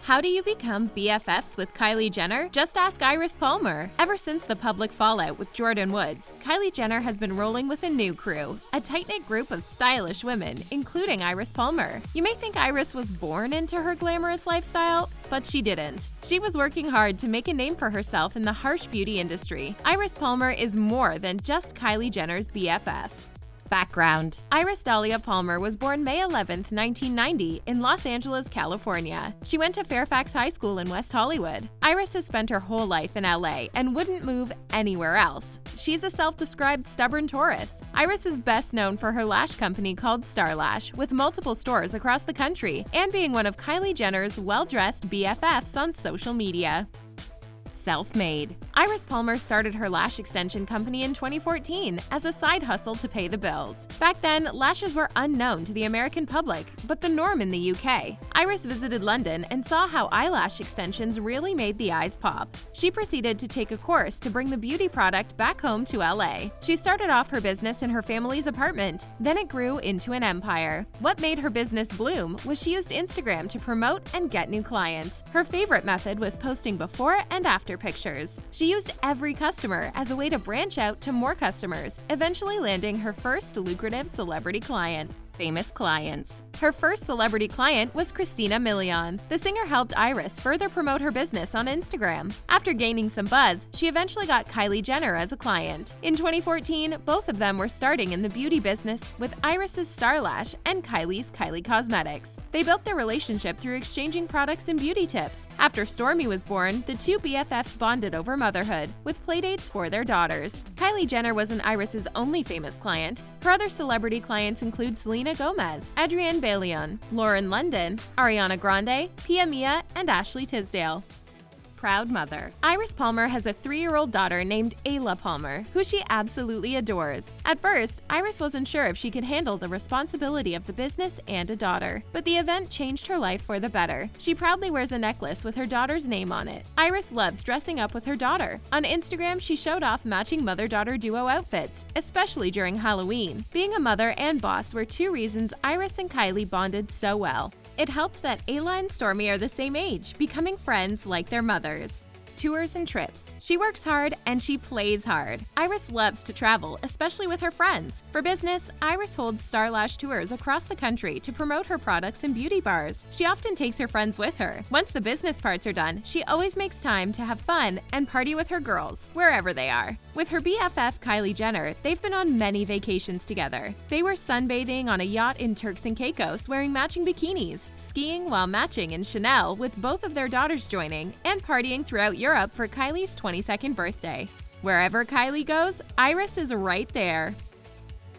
How do you become BFFs with Kylie Jenner? Just ask Yris Palmer. Ever since the public fallout with Jordyn Woods, Kylie Jenner has been rolling with a new crew, a tight-knit group of stylish women, including Yris Palmer. You may think Yris was born into her glamorous lifestyle, but she didn't. She was working hard to make a name for herself in the harsh beauty industry. Yris Palmer is more than just Kylie Jenner's BFF. Background: Yris Dahlia Palmer was born May 11, 1990, in Los Angeles, California. She went to Fairfax High School in West Hollywood. Yris has spent her whole life in LA and wouldn't move anywhere else. She's a self-described stubborn Taurus. Yris is best known for her lash company called Star Lash, with multiple stores across the country, and being one of Kylie Jenner's well-dressed BFFs on social media. Selfmade. Yris Palmer started her lash extension company in 2014 as a side hustle to pay the bills. Back then, lashes were unknown to the American public, but the norm in the UK. Yris visited London and saw how eyelash extensions really made the eyes pop. She proceeded to take a course to bring the beauty product back home to LA. She started off her business in her family's apartment, then it grew into an empire. What made her business bloom was she used Instagram to promote and get new clients. Her favorite method was posting before and after pictures. She used every customer as a way to branch out to more customers, eventually landing her first lucrative celebrity client. Famous clients. Her first celebrity client was Christina Milian. The singer helped Yris further promote her business on Instagram. After gaining some buzz, she eventually got Kylie Jenner as a client. In 2014, both of them were starting in the beauty business with Yris's Star Lash and Kylie's Kylie Cosmetics. They built their relationship through exchanging products and beauty tips. After Stormi was born, the two BFFs bonded over motherhood, with playdates for their daughters. Kylie Jenner wasn't Yris's only famous client. Her other celebrity clients include Selena, Adrienne Bailon, Lauren London, Ariana Grande, Pia Mia, and Ashley Tisdale. Proud mother. Yris Palmer has a 3-year-old daughter named Ayla Palmer, who she absolutely adores. At first, Yris wasn't sure if she could handle the responsibility of the business and a daughter, but the event changed her life for the better. She proudly wears a necklace with her daughter's name on it. Yris loves dressing up with her daughter. On Instagram, she showed off matching mother-daughter duo outfits, especially during Halloween. Being a mother and boss were two reasons Yris and Kylie bonded so well. It helps that Ayla and Stormi are the same age, becoming friends like their mothers. Tours and trips. She works hard and she plays hard. Yris loves to travel, especially with her friends. For business, Yris holds Star Lash tours across the country to promote her products in beauty bars. She often takes her friends with her. Once the business parts are done, she always makes time to have fun and party with her girls, wherever they are. With her BFF Kylie Jenner, they've been on many vacations together. They were sunbathing on a yacht in Turks and Caicos wearing matching bikinis, skiing while matching in Chanel with both of their daughters joining, and partying throughout Europe for Kylie's 22nd birthday. Wherever Kylie goes, Yris is right there.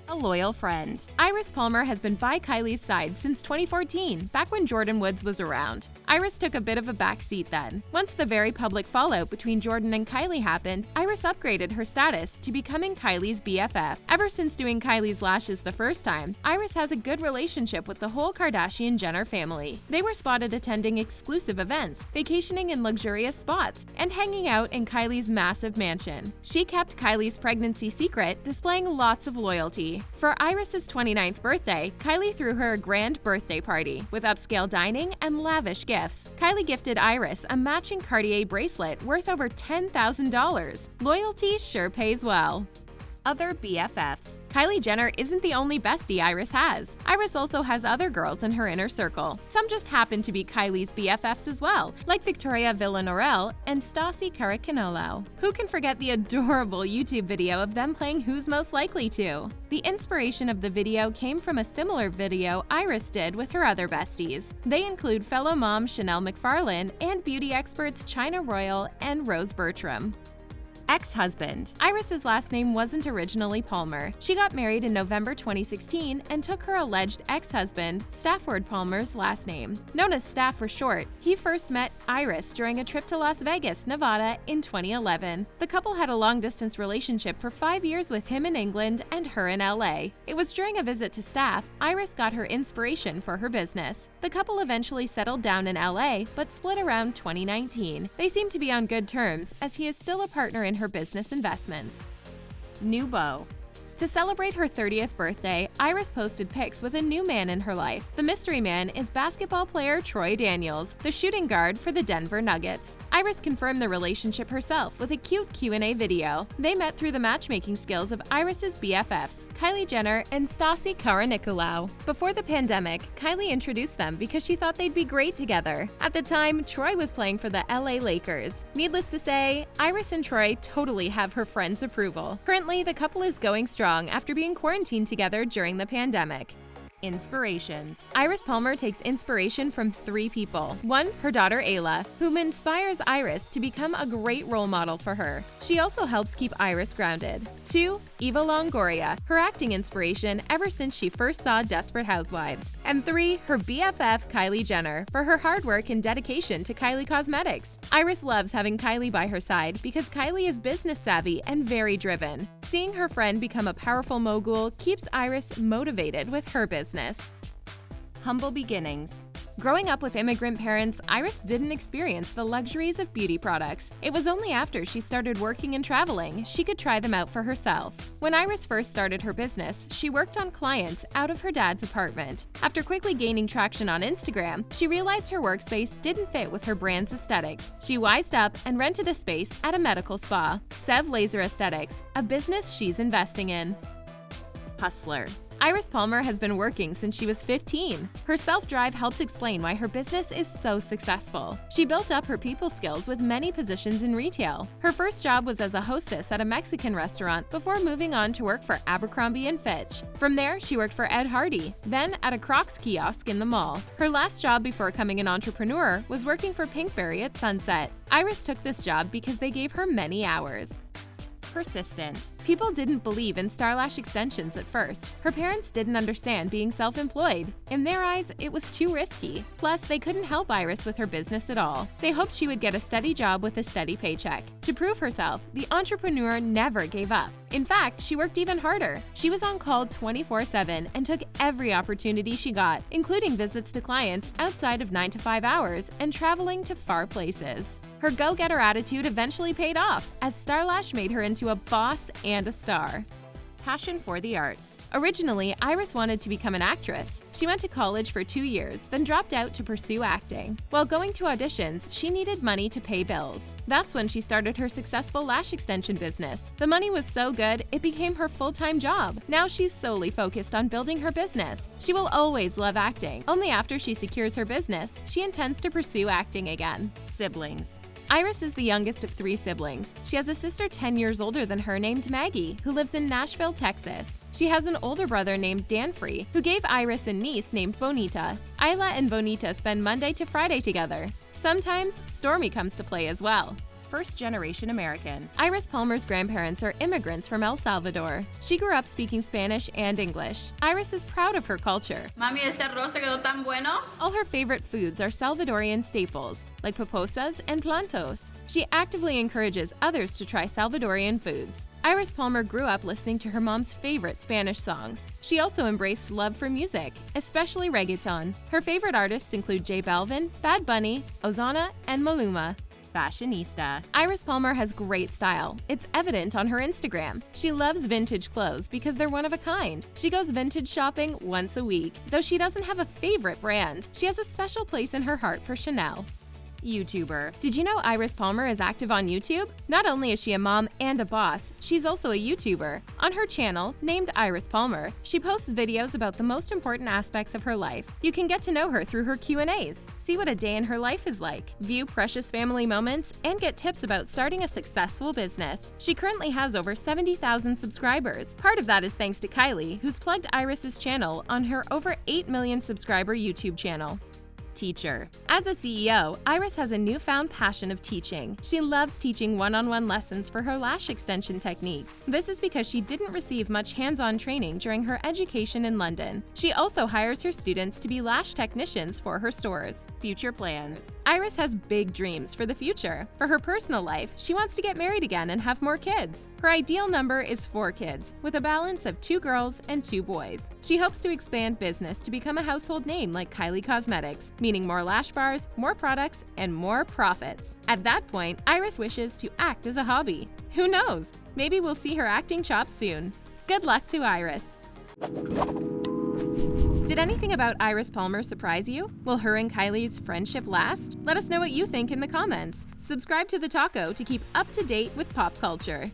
A loyal friend. Yris Palmer has been by Kylie's side since 2014, back when Jordyn Woods was around. Yris took a bit of a backseat then. Once the very public fallout between Jordyn and Kylie happened, Yris upgraded her status to becoming Kylie's BFF. Ever since doing Kylie's lashes the first time, Yris has a good relationship with the whole Kardashian-Jenner family. They were spotted attending exclusive events, vacationing in luxurious spots, and hanging out in Kylie's massive mansion. She kept Kylie's pregnancy secret, displaying lots of loyalty. For Yris's 29th birthday, Kylie threw her a grand birthday party with upscale dining and lavish gifts. Kylie gifted Yris a matching Cartier bracelet worth over $10,000. Loyalty sure pays well. Other BFFs. Kylie Jenner isn't the only bestie Yris has. Yris also has other girls in her inner circle. Some just happen to be Kylie's BFFs as well, like Victoria Villarreal and Stassie Caracanolo. Who can forget the adorable YouTube video of them playing Who's Most Likely To? The inspiration of the video came from a similar video Yris did with her other besties. They include fellow mom Chanel McFarlane and beauty experts China Royal and Rose Bertram. Ex-husband. Yris's last name wasn't originally Palmer. She got married in November 2016 and took her alleged ex-husband, Stafford Palmer's last name. Known as Staff for short, he first met Yris during a trip to Las Vegas, Nevada in 2011. The couple had a long-distance relationship for 5 years with him in England and her in LA. It was during a visit to Staff, Yris got her inspiration for her business. The couple eventually settled down in LA, but split around 2019. They seem to be on good terms, as he is still a partner in her business investments. New beau. To celebrate her 30th birthday, Yris posted pics with a new man in her life. The mystery man is basketball player Troy Daniels, the shooting guard for the Denver Nuggets. Yris confirmed the relationship herself with a cute Q&A video. They met through the matchmaking skills of Yris's BFFs, Kylie Jenner and Stassie. Before the pandemic, Kylie introduced them because she thought they'd be great together. At the time, Troy was playing for the LA Lakers. Needless to say, Yris and Troy totally have her friends' approval. Currently, the couple is going strong after being quarantined together during the pandemic. Inspirations. Yris Palmer takes inspiration from 3 people. 1, her daughter Ayla, whom inspires Yris to become a great role model for her. She also helps keep Yris grounded. 2, Eva Longoria, her acting inspiration ever since she first saw Desperate Housewives. And 3, her BFF Kylie Jenner, for her hard work and dedication to Kylie Cosmetics. Yris loves having Kylie by her side because Kylie is business savvy and very driven. Seeing her friend become a powerful mogul keeps Yris motivated with her business. Humble beginnings. Growing up with immigrant parents, Yris didn't experience the luxuries of beauty products. It was only after she started working and traveling she could try them out for herself. When Yris first started her business, she worked on clients out of her dad's apartment. After quickly gaining traction on Instagram, she realized her workspace didn't fit with her brand's aesthetics. She wised up and rented a space at a medical spa, Sev Laser Aesthetics, a business she's investing in. Hustler. Yris Palmer has been working since she was 15. Her self-drive helps explain why her business is so successful. She built up her people skills with many positions in retail. Her first job was as a hostess at a Mexican restaurant before moving on to work for Abercrombie & Fitch. From there, she worked for Ed Hardy, then at a Crocs kiosk in the mall. Her last job before becoming an entrepreneur was working for Pinkberry at Sunset. Yris took this job because they gave her many hours. Persistent. People didn't believe in Star Lash Extensions at first. Her parents didn't understand being self-employed. In their eyes, it was too risky. Plus, they couldn't help Yris with her business at all. They hoped she would get a steady job with a steady paycheck. To prove herself, the entrepreneur never gave up. In fact, she worked even harder. She was on call 24/7 and took every opportunity she got, including visits to clients outside of 9 to 5 hours and traveling to far places. Her go-getter attitude eventually paid off, as Star Lash made her into a boss and a star. Passion for the arts. Originally, Yris wanted to become an actress. She went to college for 2 years, then dropped out to pursue acting. While going to auditions, she needed money to pay bills. That's when she started her successful lash extension business. The money was so good, it became her full-time job. Now she's solely focused on building her business. She will always love acting. Only after she secures her business, she intends to pursue acting again. Siblings. Yris is the youngest of 3 siblings. She has a sister 10 years older than her named Maggie, who lives in Nashville, Texas. She has an older brother named Danfrey, who gave Yris a niece named Bonita. Ayla and Bonita spend Monday to Friday together. Sometimes, Stormy comes to play as well. First-generation American. Yris Palmer's grandparents are immigrants from El Salvador. She grew up speaking Spanish and English. Yris is proud of her culture. Mami, este arroz te quedó tan bueno. All her favorite foods are Salvadorian staples, like pupusas and plantos. She actively encourages others to try Salvadorian foods. Yris Palmer grew up listening to her mom's favorite Spanish songs. She also embraced love for music, especially reggaeton. Her favorite artists include J Balvin, Bad Bunny, Ozuna, and Maluma. Fashionista. Yris Palmer has great style. It's evident on her Instagram. She loves vintage clothes because they're one of a kind. She goes vintage shopping once a week. Though she doesn't have a favorite brand, she has a special place in her heart for Chanel. YouTuber. Did you know Yris Palmer is active on YouTube? Not only is she a mom and a boss, she's also a YouTuber. On her channel, named Yris Palmer, she posts videos about the most important aspects of her life. You can get to know her through her Q&As, see what a day in her life is like, view precious family moments, and get tips about starting a successful business. She currently has over 70,000 subscribers. Part of that is thanks to Kylie, who's plugged Yris's channel on her over 8 million subscriber YouTube channel. Teacher. As a CEO, Yris has a newfound passion of teaching. She loves teaching one-on-one lessons for her lash extension techniques. This is because she didn't receive much hands-on training during her education in London. She also hires her students to be lash technicians for her stores. Future plans. Yris has big dreams for the future. For her personal life, she wants to get married again and have more kids. Her ideal number is 4 kids, with a balance of 2 girls and 2 boys. She hopes to expand business to become a household name like Kylie Cosmetics, meaning more lash bars, more products, and more profits. At that point, Yris wishes to act as a hobby. Who knows? Maybe we'll see her acting chops soon. Good luck to Yris. Did anything about Yris Palmer surprise you? Will her and Kylie's friendship last? Let us know what you think in the comments. Subscribe to The Taco to keep up to date with pop culture.